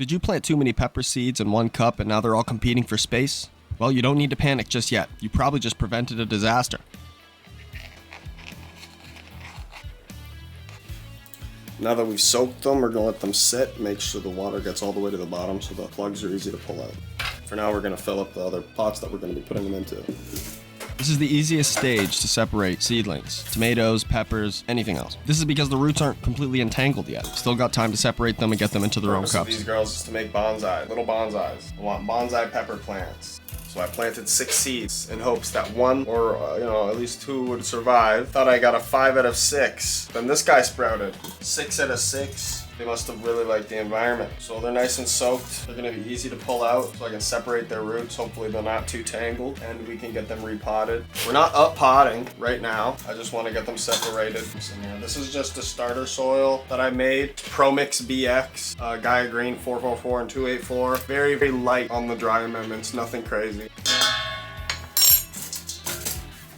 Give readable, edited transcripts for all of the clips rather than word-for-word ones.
Did you plant too many pepper seeds in one cup and now they're all competing for space? Well, you don't need to panic just yet. You probably just prevented a disaster. Now that we've soaked them, we're gonna let them sit, make sure the water gets all the way to the bottom so the plugs are easy to pull out. For now, we're gonna fill up the other pots that we're gonna be putting them into. This is the easiest stage to separate seedlings, tomatoes, peppers, anything else. This is because the roots aren't completely entangled yet. Still got time to separate them and get them into their own cups. These girls is to make bonsai, little bonsais. I want bonsai pepper plants. So I planted 6 seeds in hopes that one or, at least 2 would survive. Thought I got a 5 out of 6. Then this guy sprouted. 6 out of 6. They must have really liked the environment. So they're nice and soaked. They're gonna be easy to pull out so I can separate their roots. Hopefully they're not too tangled and we can get them repotted. We're not up potting right now. I just want to get them separated. This is just a starter soil that I made. ProMix BX, Gaia Green 444 and 284. Very, very light on the dry amendments, nothing crazy.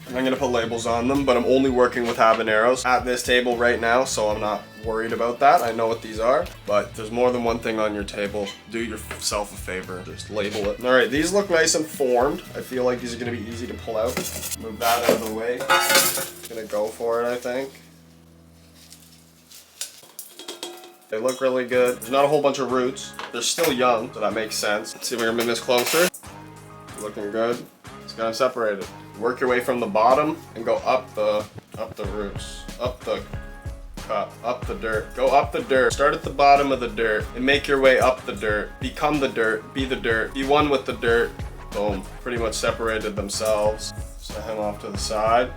I'm gonna put labels on them, but I'm only working with habaneros at this table right now, so I'm not worried about that. I know what these are, but there's more than one thing on your table. Do yourself a favor, just label it. All right, these look nice and formed. I feel like these are gonna be easy to pull out. Move that out of the way. Gonna go for it, I think. They look really good. There's not a whole bunch of roots. They're still young, so that makes sense. Let's see if we can bring this closer. Looking good. It's kind of separated. Work your way from the bottom and go up the roots, up the cup, up the dirt. Go up the dirt. Start at the bottom of the dirt and make your way up the dirt. Become the dirt. Be the dirt. Be one with the dirt. Boom. Pretty much separated themselves. Set him off to the side.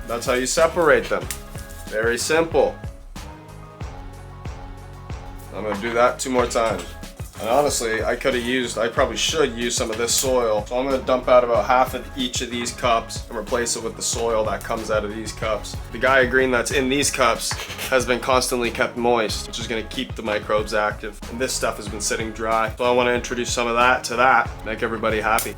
That's how you separate them. Very simple. I'm gonna do that 2 more times. And honestly, I probably should use some of this soil. So I'm gonna dump out about half of each of these cups and replace it with the soil that comes out of these cups. The Gaia Green that's in these cups has been constantly kept moist, which is gonna keep the microbes active. And this stuff has been sitting dry. So I wanna introduce some of that to that, make everybody happy.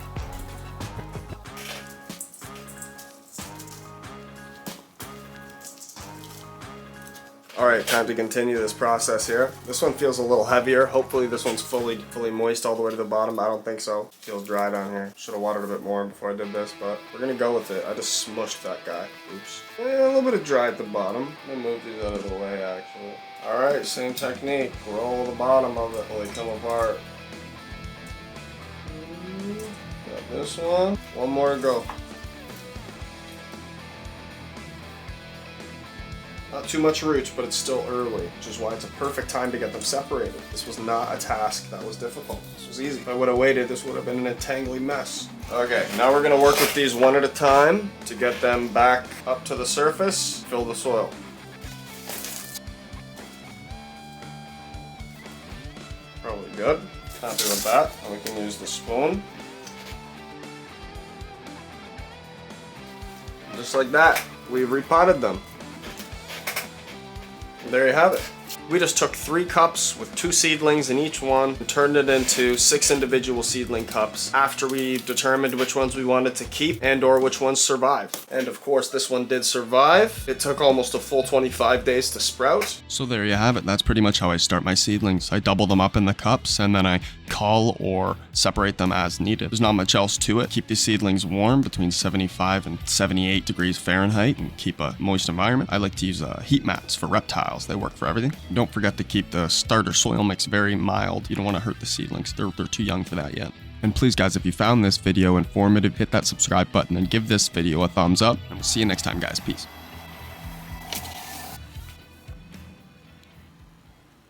All right, time to continue this process here. This one feels a little heavier. Hopefully this one's fully moist all the way to the bottom. I don't think so. Feels dry down here. Should have watered a bit more before I did this, but we're gonna go with it. I just smushed that guy. Oops. Yeah, a little bit of dry at the bottom. Let me move these out of the way, actually. All right, same technique. Roll the bottom of it while they come apart. Got this one. One more to go. Not too much roots, but it's still early, which is why it's a perfect time to get them separated. This was not a task that was difficult. This was easy. If I would have waited, this would have been an entangly mess. Okay, now we're gonna work with these one at a time to get them back up to the surface. Fill the soil. Probably good. Happy with that. And we can use the spoon. Just like that, we've repotted them. There you have it. We just took 3 cups with 2 seedlings in each one and turned it into 6 individual seedling cups after we determined which ones we wanted to keep and or which ones survived. And of course this one did survive. It took almost a full 25 days to sprout. So there you have it. That's pretty much how I start my seedlings. I double them up in the cups and then I cull or separate them as needed. There's not much else to it. Keep the seedlings warm between 75 and 78 degrees Fahrenheit and keep a moist environment. I like to use heat mats for reptiles. They work for everything. Don't forget to keep the starter soil mix very mild. You don't want to hurt the seedlings. They're too young for that yet. And please guys, if you found this video informative, hit that subscribe button and give this video a thumbs up. And we'll see you next time guys. Peace.